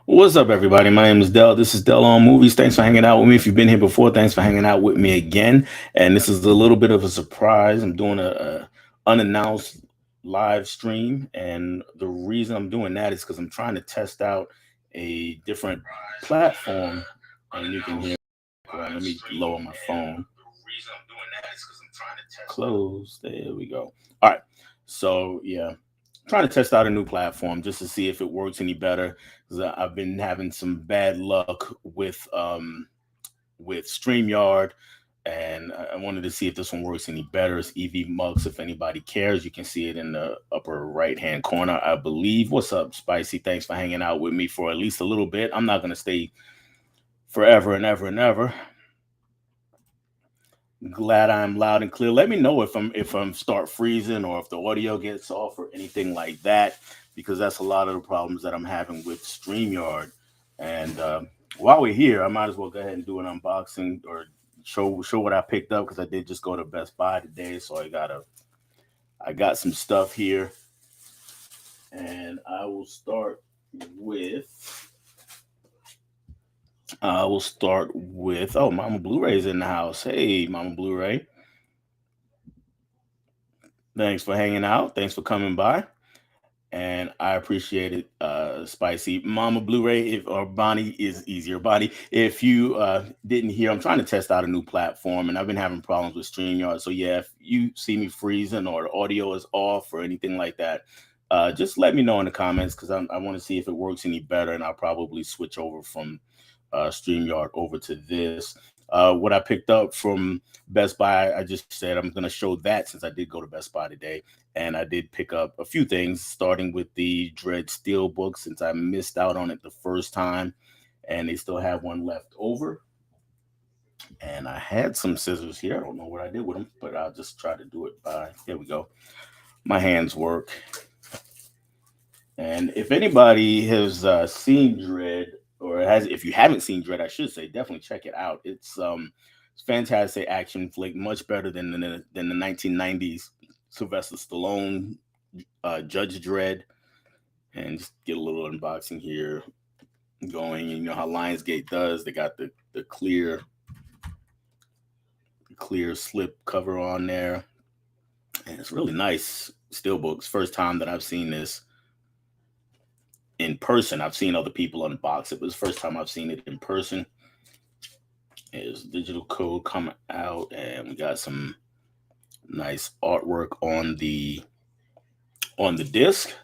What's up, everybody? My name is Dell. This is Dell on Movies. Thanks for hanging out with me. If you've been here before, thanks for hanging out with me again. And this is a little bit of a surprise. I'm doing a unannounced live stream, and the reason I'm doing that is because I'm trying to test out a different platform. And you can hear. Well, let me lower my phone. Close. There we go. All right. So yeah, trying to test out a new platform just to see if it works any better. 'Cause I've been having some bad luck with StreamYard, and I wanted to see if this one works any better. It's EV Mux. If anybody cares, you can see it in the upper right hand corner, I believe. What's up, Spicy? Thanks for hanging out with me for at least a little bit. I'm not gonna stay forever and ever and ever. Glad I'm loud and clear. Let me know if I'm start freezing or if the audio gets off or anything like that, because that's a lot of the problems that I'm having with StreamYard. And while we're here, I might as well go ahead and do an unboxing or show what I picked up, because I did just go to Best Buy today, so I got some stuff here, and with I will start with Mama Blu-ray's in the house. Hey, Mama Blu-ray, thanks for hanging out. Thanks for coming by. And I appreciate it, Spicy. Mama Blu-ray, if or Bonnie is easier. Bonnie, if you didn't hear, I'm trying to test out a new platform, and I've been having problems with StreamYard. So yeah, if you see me freezing or the audio is off or anything like that, just let me know in the comments, because I want to see if it works any better, and I'll probably switch over from StreamYard over to this. What I picked up from Best Buy, I just said I'm going to show that since I did go to Best Buy today. And I did pick up a few things, starting with the Dread Steelbook, since I missed out on it the first time, and they still have one left over. And I had some scissors here. I don't know what I did with them, but I'll just try to do it by. Here we go. My hands work. And if anybody has seen Dread, or has, if you haven't seen Dread, I should say, definitely check it out. It's fantastic action flick, much better than the 1990s Sylvester Stallone Judge Dredd. And just get a little unboxing here going. You know how Lionsgate does. They got the clear slip cover on there, and it's really nice steelbooks. First time that I've seen this in person. I've seen other people unbox it, but it's the first time I've seen it in person. There's digital code coming out, and we got some nice artwork on the disc.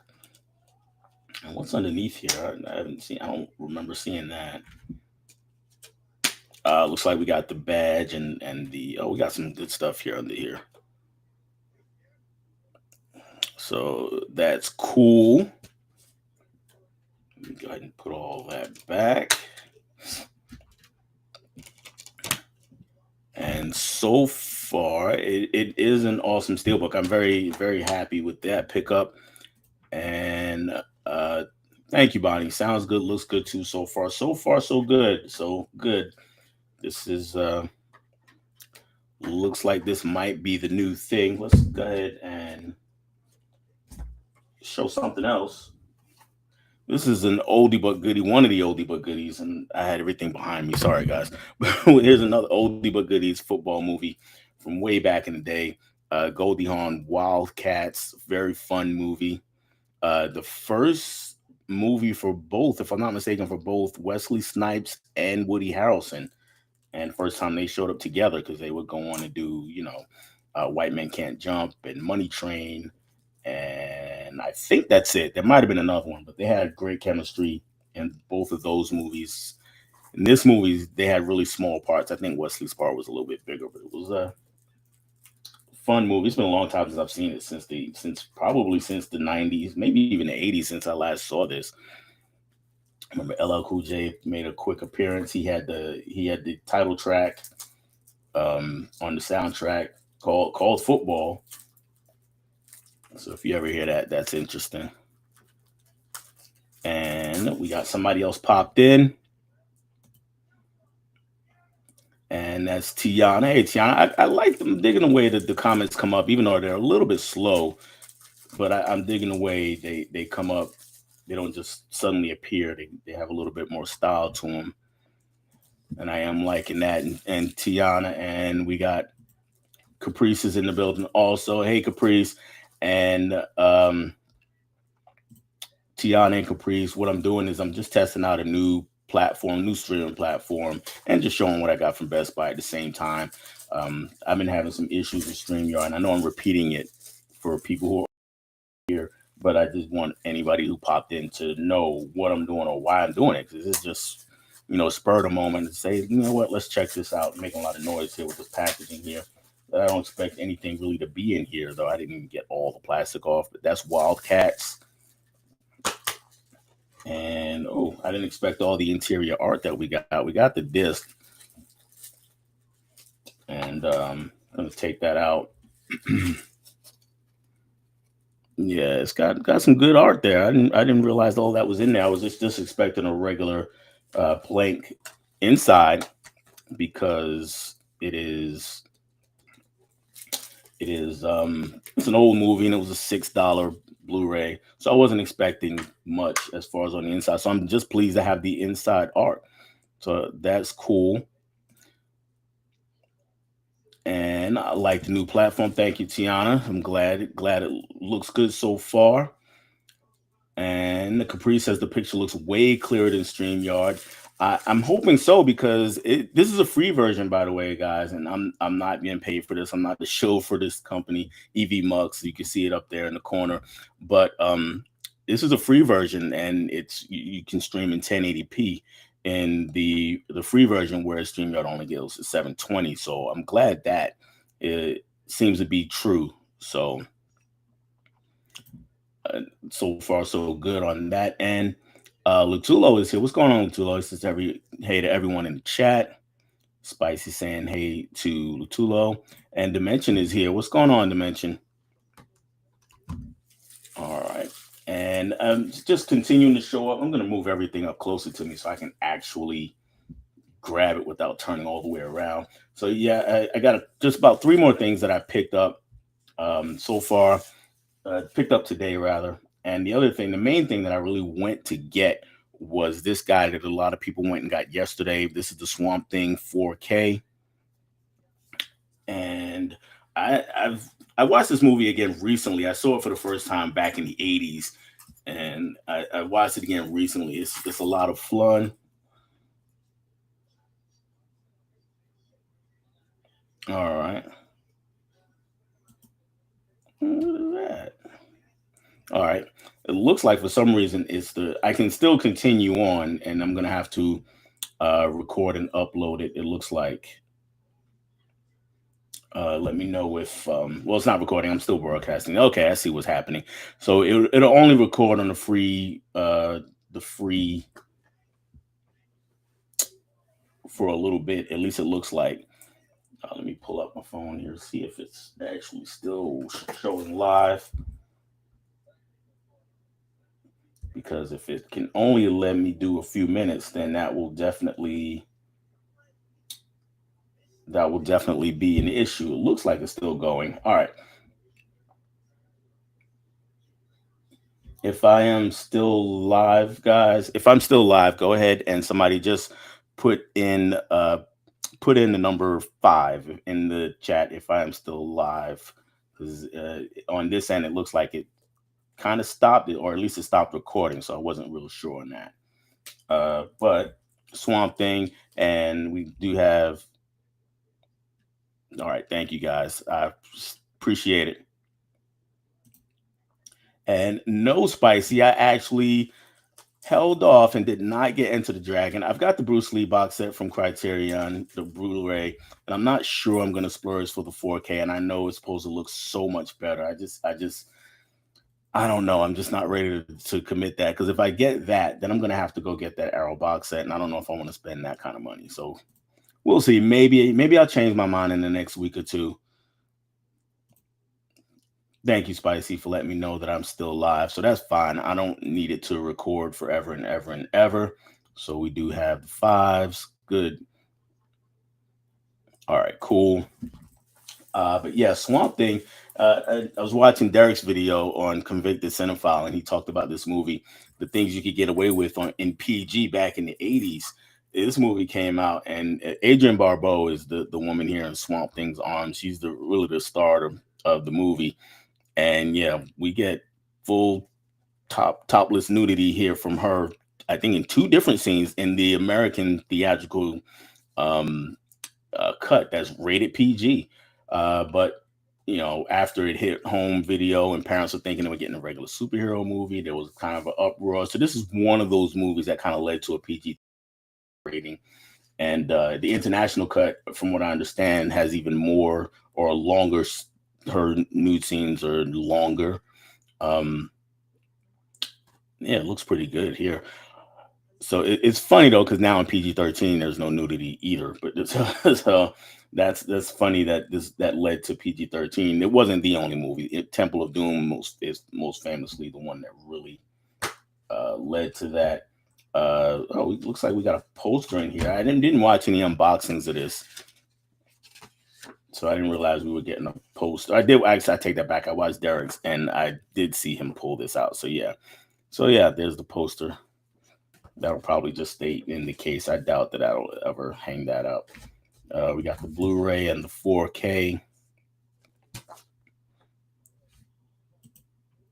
And what's underneath here? I haven't seen. I don't remember seeing that. Looks like we got the badge and the we got some good stuff here under here. So that's cool. Let me go ahead and put all that back. And so far, it is an awesome steelbook. I'm very, very happy with that pickup. And thank you, Bonnie. Sounds good, looks good too so far. So far, so good. So good. This is looks like this might be the new thing. Let's go ahead and show something else. This is an oldie but goodie, one of the oldie but goodies, and I had everything behind me. Sorry, guys. But here's another oldie but goodies football movie from way back in the day. Goldie Hawn Wildcats, very fun movie. The first movie for both, if I'm not mistaken, for both Wesley Snipes and Woody Harrelson. And first time they showed up together, because they would go on to do, White Men Can't Jump and Money Train, and I think that's it. There might have been another one, but they had great chemistry in both of those movies. In this movie, they had really small parts. I think Wesley's part was a little bit bigger, but it was a fun movie. It's been a long time since I've seen it, since the '90s, maybe even the '80s since I last saw this. I remember LL Cool J made a quick appearance. He had the title track on the soundtrack called Football. So if you ever hear that, that's interesting. And we got somebody else popped in, and that's Tiana. Hey, Tiana, I like them digging the way that the comments come up, even though they're a little bit slow. But I'm digging the way they come up. They don't just suddenly appear. They have a little bit more style to them, and I am liking that. And Tiana, and we got Caprice is in the building also. Hey, Caprice, and Tiana and Caprice. What I'm doing is I'm just testing out a new platform, new streaming platform, and just showing what I got from Best Buy at the same time. I've been having some issues with StreamYard, and I know I'm repeating it for people who are here, but I just want anybody who popped in to know what I'm doing or why I'm doing it, because it's just, spur of the moment to say, you know what, let's check this out. I'm making a lot of noise here with this packaging here. But I don't expect anything really to be in here, though. I didn't even get all the plastic off, but that's Wildcats. And I didn't expect all the interior art that we got. We got the disc, and I'm gonna take that out. Yeah, it's got some good art there. I didn't realize all that was in there. I was just expecting a regular plank inside, because it's an old movie, and it was a $6 Blu-ray, so I wasn't expecting much as far as on the inside. So I'm just pleased to have the inside art. So that's cool. And I like the new platform. Thank you, Tiana. I'm glad it looks good so far. And the Capri says the picture looks way clearer than StreamYard. I'm hoping so, because this is a free version, by the way, guys, and I'm not getting paid for this. I'm not the show for this company, EV Mux. You can see it up there in the corner, but this is a free version, and you can stream in 1080p in the free version, whereas StreamYard only gives 720. So I'm glad that it seems to be true. So so far so good on that. And Lutulo is here. What's going on, Lutulo? This is hey to everyone in the chat. Spicy saying hey to Lutulo. And Dimension is here. What's going on, Dimension? All right. And just continuing to show up. I'm going to move everything up closer to me so I can actually grab it without turning all the way around. So yeah, I got just about 3 more things that I picked up so far. Picked up today, rather. And the main thing that I really went to get was this guy that a lot of people went and got yesterday. This is the Swamp Thing 4K. And I watched this movie again recently. I saw it for the first time back in the 80s. And I watched it again recently. It's a lot of fun. All right. What is that? All right. It looks like for some reason I can still continue on, and I'm gonna have to record and upload it. It looks like. Let me know if well, it's not recording. I'm still broadcasting. Okay, I see what's happening. So it'll only record on the free for a little bit. At least it looks like. Let me pull up my phone here, see if it's actually still showing live. Because if it can only let me do a few minutes, then that will definitely be an issue. It looks like it's still going. All right. If I am still live, guys, if I'm still live, go ahead and somebody just put in the number 5 in the chat if I am still live. Because on this end, it looks like it kind of stopped it, or at least it stopped recording. So I wasn't real sure on that. But Swamp Thing, and we do have. All right, thank you guys. I appreciate it. And no, Spicy, I actually held off and did not get into the Dragon. I've got the Bruce Lee box set from Criterion, the Blu-ray, and I'm not sure I'm going to splurge for the 4K. And I know it's supposed to look so much better. I don't know. I'm just not ready to commit that, because if I get that, then I'm going to have to go get that Arrow box set, and I don't know if I want to spend that kind of money. So we'll see. Maybe I'll change my mind in the next week or two. Thank you, Spicy, for letting me know that I'm still live. So that's fine. I don't need it to record forever and ever and ever. So we do have the 5s. Good. All right, cool. But yeah, Swamp Thing. I was watching Derek's video on Convicted Cinephile, and he talked about this movie, the things you could get away with on in PG back in the '80s. This movie came out, and Adrienne Barbeau is the woman here in Swamp Thing's arms. She's the really the star of the movie, and yeah, we get full topless nudity here from her. I think in two different scenes in the American theatrical um, cut that's rated PG. But after it hit home video and parents were thinking they were getting a regular superhero movie, there was kind of an uproar. So this is one of those movies that kind of led to a PG rating. And the international cut, from what I understand, has even more or longer. Her nude scenes are longer. Um, yeah, it looks pretty good here. So it's funny though, because now in PG-13 there's no nudity either. But so that's funny that that led to PG-13. It wasn't the only movie. Temple of Doom is most famously the one that really led to that. Oh, it looks like we got a poster in here. I didn't watch any unboxings of this, so I didn't realize we were getting a poster. I did actually. I take that back. I watched Derek's, and I did see him pull this out. So yeah, there's the poster. That'll probably just stay in the case. I doubt that I'll ever hang that up. We got the Blu-ray and the 4K.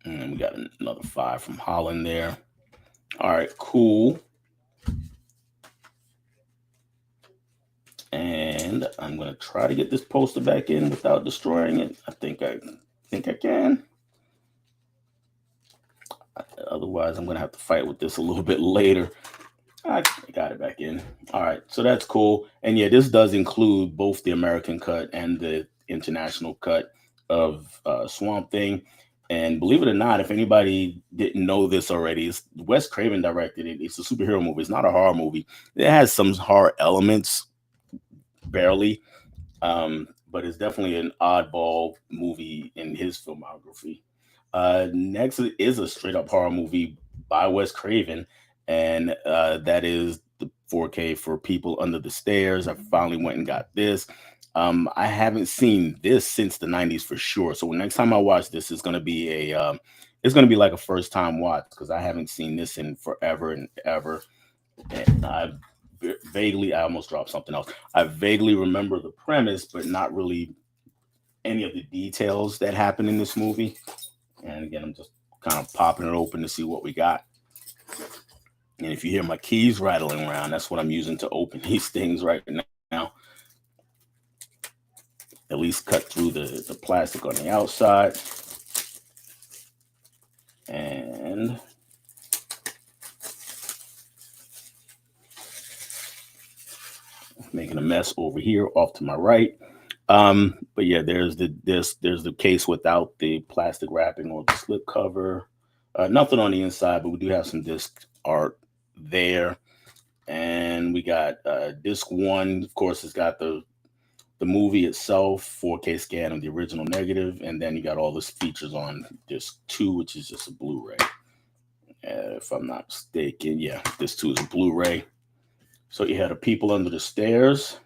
And we got another 5 from Holland there. All right, cool. And I'm going to try to get this poster back in without destroying it. I think I can. Otherwise, I'm going to have to fight with this a little bit later. I got it back in. All right, so that's cool. And yeah, this does include both the American cut and the international cut of Swamp Thing. And believe it or not, if anybody didn't know this already, Wes Craven directed it. It's a superhero movie. It's not a horror movie. It has some horror elements, barely, but it's definitely an oddball movie in his filmography. Next is a straight up horror movie by Wes Craven, and that is the 4K for People Under the Stairs. I finally went and got this. I haven't seen this since the '90s for sure. So next time I watch this, it's gonna be like a first time watch because I haven't seen this in forever and ever. And I almost dropped something else. I vaguely remember the premise, but not really any of the details that happen in this movie. And again, I'm just kind of popping it open to see what we got. And if you hear my keys rattling around, that's what I'm using to open these things right now. At least cut through the plastic on the outside. And making a mess over here off to my right. But yeah, there's the case without the plastic wrapping or the slip cover. Nothing on the inside, but we do have some disc art there. And we got disc 1, of course, it's got the movie itself, 4K scan of the original negative, and then you got all this features on disc 2, which is just a Blu-ray. If I'm not mistaken, yeah, disc 2 is a Blu-ray. So you had a People Under the Stairs.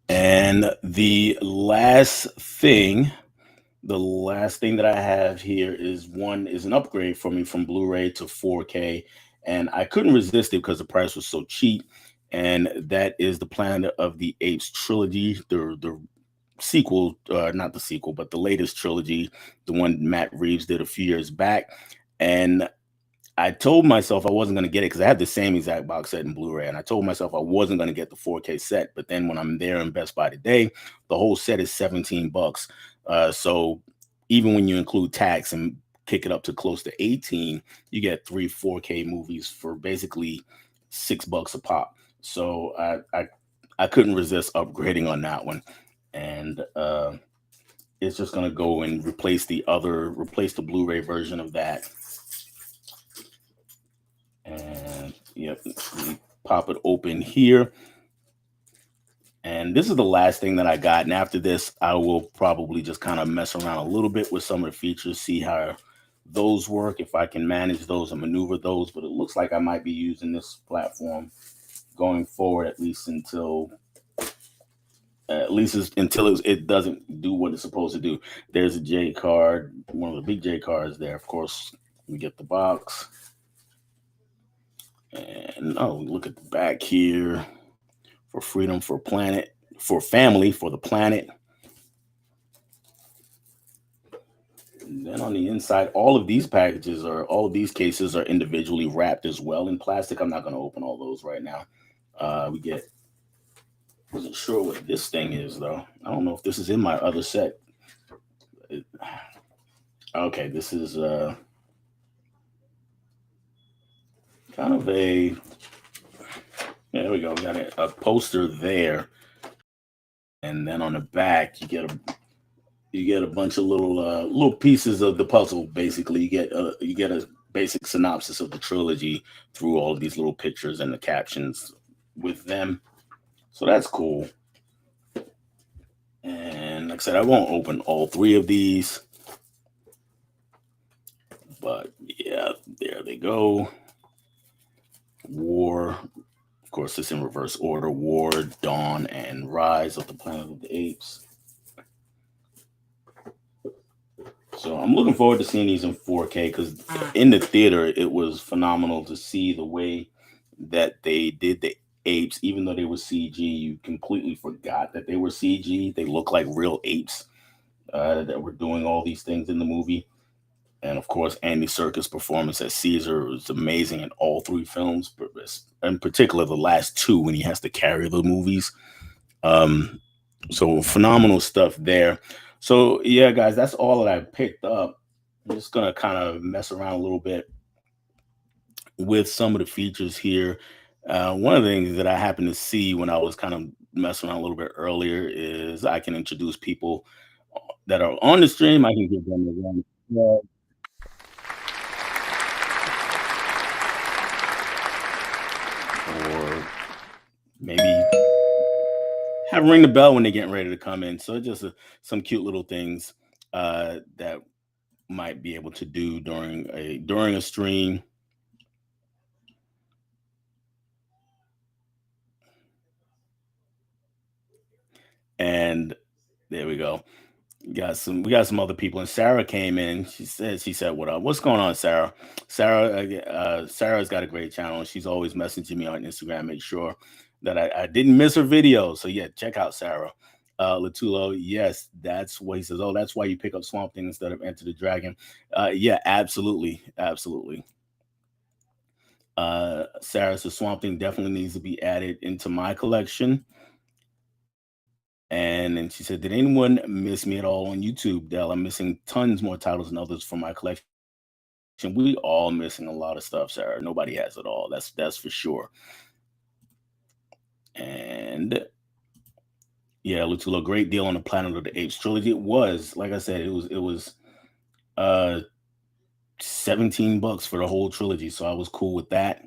And the last thing that I have here is an upgrade for me from Blu-ray to 4K. And I couldn't resist it because the price was so cheap. And that is the Planet of the Apes trilogy, the sequel, not the sequel, but the latest trilogy, the one Matt Reeves did a few years back. And I told myself I wasn't going to get it because I had the same exact box set in Blu-ray, and I told myself I wasn't going to get the 4K set. But then when I'm there in Best Buy today, the whole set is $17. So even when you include tax and kick it up to close to 18, you get 3 4K movies for basically $6 a pop. So I couldn't resist upgrading on that one, and it's just going to go and replace the Blu-ray version of that. And yep, pop it open here. And this is the last thing that I got. And after this, I will probably just kind of mess around a little bit with some of the features, see how those work, if I can manage those and maneuver those. But it looks like I might be using this platform going forward, at least until At least until it doesn't do what it's supposed to do. There's a J card, one of the big J cards there. Of course, we get the box. And oh, look at the back here for freedom, for planet, for family, for the planet. And then on the inside, all of these cases are individually wrapped as well in plastic. I'm not going to open all those right now. We get, wasn't sure what this thing is though. I don't know if this is in my other set. Okay, this is kind of a, yeah, there we go. We got a poster there. And then on the back, you get a bunch of little pieces of the puzzle. Basically, you get a basic synopsis of the trilogy through all of these little pictures and the captions with them. So that's cool. And like I said, I won't open all three of these, but yeah, there they go. War, of course, it's in reverse order: War, Dawn, and Rise of the Planet of the Apes. So I'm looking forward to seeing these in 4K because in the theater it was phenomenal to see the way that they did the apes. Even though they were CG, you completely forgot that they were CG. They look like real apes that were doing all these things in the movie. And of course, Andy Serkis' performance as Caesar was amazing in all three films, but in particular the last two when he has to carry the movies. Um, so phenomenal stuff there. So yeah, guys, that's all that I picked up. I'm just gonna kind of mess around a little bit with some of the features here. One of the things that I happened to see when I was kind of messing around a little bit earlier is I can introduce people that are on the stream. I can give them a round of applause, or maybe have ring the bell when they're getting ready to come in. So just some cute little things that might be able to do during a stream. And there we go. We got some other people, and Sarah came in. She said, "What up? What's going on, Sarah? Sarah's got a great channel, and she's always messaging me on Instagram. Make sure that I didn't miss her video. So yeah, check out Sarah. Latulo, yes, that's what he says. Oh, that's why you pick up Swamp Thing instead of Enter the Dragon. Yeah, absolutely, absolutely. Sarah says Swamp Thing definitely needs to be added into my collection. And then she said, "Did anyone miss me at all on YouTube, Dell? I'm missing tons more titles and others from my collection. We all missing a lot of stuff, Sarah. Nobody has it all. That's for sure." And yeah, Lutulo, great deal on the Planet of the Apes trilogy. It was, like I said, it was uh $17 for the whole trilogy. So I was cool with that.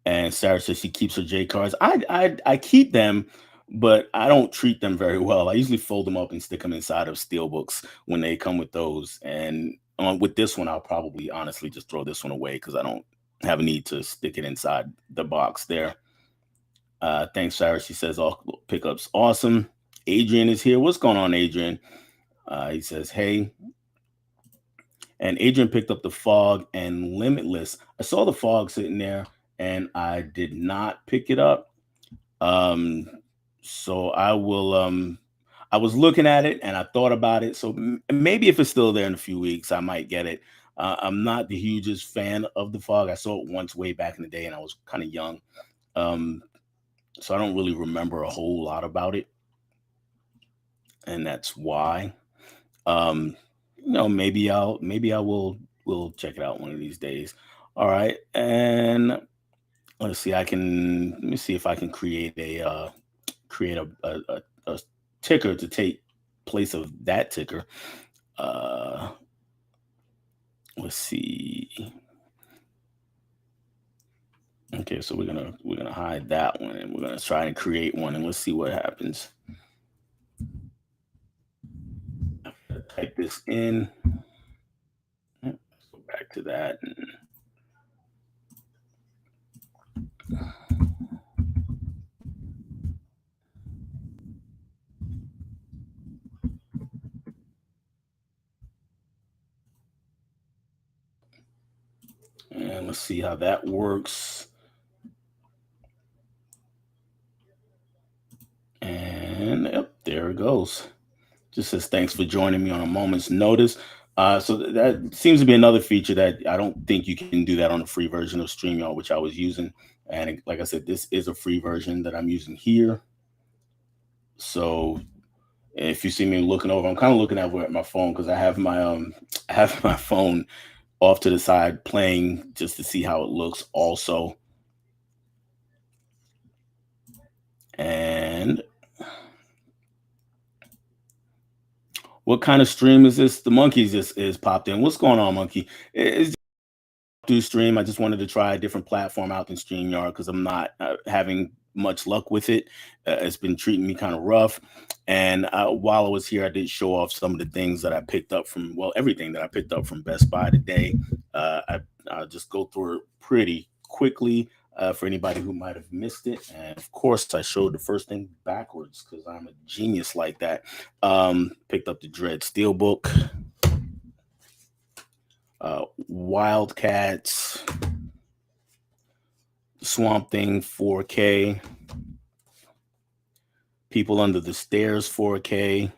And Sarah says she keeps her J cards. I keep them, but I don't treat them very well. I usually fold them up and stick them inside of steel books when they come with those. And with this one, I'll probably honestly just throw this one away because I don't have a need to stick it inside the box there. Thanks, Sarah. She says all pickups awesome. Adrian is here. What's going on, Adrian? He says, "Hey." And Adrian picked up the Fog and Limitless. I saw the Fog sitting there and I did not pick it up. Um, so I was looking at it and I thought about it. So maybe if it's still there in a few weeks, I might get it. I'm not the hugest fan of the Fog. I saw it once way back in the day and I was kind of young. Um, so I don't really remember a whole lot about it. And that's why. Um, maybe I will check it out one of these days. All right. And let's see, let me see if I can create a ticker to take place of that ticker. Uh, let's see. Okay, so we're gonna hide that one, and we're gonna try and create one, and let's see what happens. Type this in. Let's go back to that. And let's see how that works. And yep, there it goes. Just says thanks for joining me on a moment's notice. So that seems to be another feature that I don't think you can do that on the free version of StreamYard, which I was using. And like I said, this is a free version that I'm using here. So if you see me looking over, I'm kind of looking at my phone because I have my phone off to the side playing just to see how it looks also. And what kind of stream is this? The Monkeys is popped in. What's going on, Monkey? It's through stream. I just wanted to try a different platform out than StreamYard because I'm not having much luck with it. It's been treating me kind of rough. And while I was here, I did show off some of the things that I picked up from, well, everything that I picked up from Best Buy today. I'll just go through it pretty quickly for anybody who might have missed it. And of course, I showed the first thing backwards because I'm a genius like that. Picked up the Dread Steelbook. Wildcats, Swamp Thing 4K, People Under the Stairs 4K,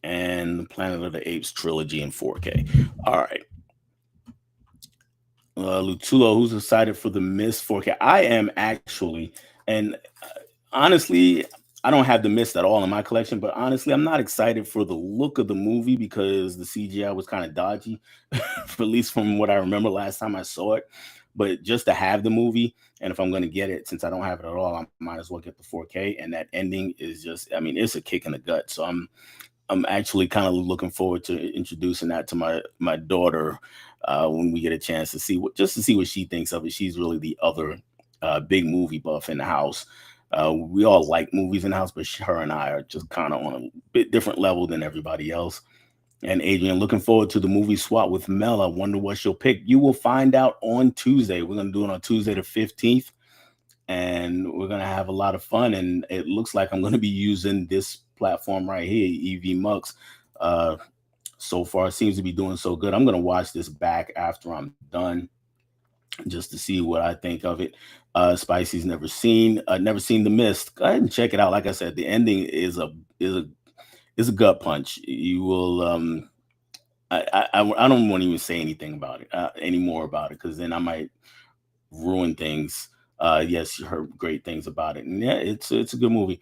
and the Planet of the Apes trilogy in 4K. All right. Lutulo, who's excited for the Mist 4K? I am actually, and honestly, I don't have the Mist at all in my collection, but honestly, I'm not excited for the look of the movie because the CGI was kind of dodgy, at least from what I remember last time I saw it. But just to have the movie, and if I'm going to get it, since I don't have it at all, I might as well get the 4K. And that ending is just, I mean, it's a kick in the gut. So I'm actually kind of looking forward to introducing that to my daughter when we get a chance to see just to see what she thinks of it. She's really the other big movie buff in the house. We all like movies in the house, but her and I are just kind of on a bit different level than everybody else. And Adrian, looking forward to the movie swap with Mel. I wonder what she'll pick. You will find out on Tuesday. We're going to do it on Tuesday the 15th. And we're going to have a lot of fun. And it looks like I'm going to be using this platform right here, EV Mux. So far, it seems to be doing so good. I'm going to watch this back after I'm done just to see what I think of it. Spicy's never seen The Mist. Go ahead and check it out. Like I said, the ending is a gut punch. You will. I don't want to even say anything about it anymore about it because then I might ruin things. Yes, you heard great things about it, and yeah, it's a good movie.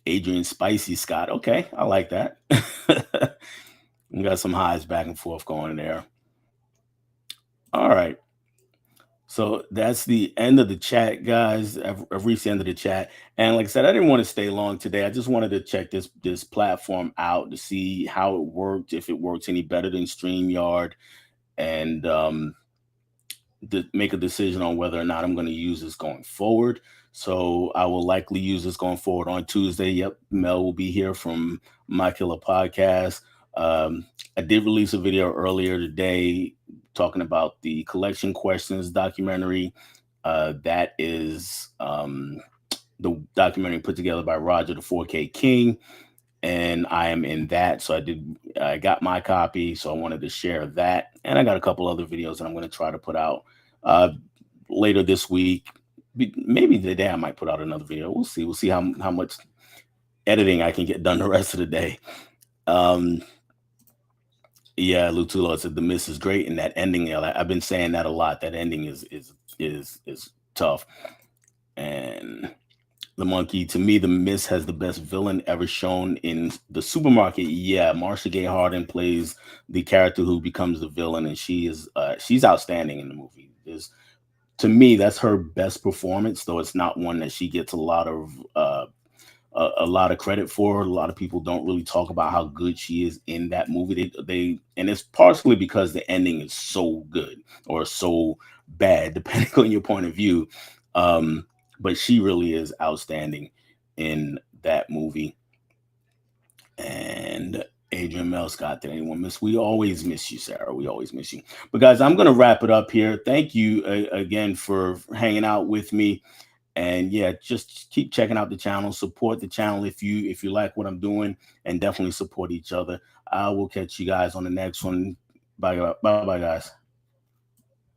Adrian Spicy Scott. Okay, I like that. We got some highs back and forth going there. All right. So that's the end of the chat, guys. I've reached the end of the chat. And like I said, I didn't want to stay long today. I just wanted to check this platform out to see how it worked, if it works any better than StreamYard, and make a decision on whether or not I'm going to use this going forward. So I will likely use this going forward on Tuesday. Yep, Mel will be here from My Killer Podcast. I did release a video earlier today talking about the Collection Questions documentary. That is the documentary put together by Roger the 4K King, and I am in that. So I got my copy, so I wanted to share that, and I got a couple other videos that I'm going to try to put out later this week. Maybe today I might put out another video. We'll see how much editing I can get done the rest of the day. Yeah, Lutulo said The Mist is great, and that ending, I've been saying that a lot. That ending is tough. And the Monkey, to me, The Mist has the best villain ever shown in the supermarket. Yeah, Marcia Gay Harden plays the character who becomes the villain, and she's outstanding in the movie. To me, that's her best performance, though it's not one that she gets a lot of credit for. A lot of people don't really talk about how good she is in that movie. And it's partially because the ending is so good or so bad, depending on your point of view. But she really is outstanding in that movie. And Adrian Mel Scott, did anyone miss? We always miss you, Sarah. We always miss you. But guys, I'm going to wrap it up here. Thank you again for hanging out with me. And yeah, just keep checking out the channel, support the channel if you like what I'm doing, and definitely support each other. I will catch you guys on the next one. Bye, bye, guys.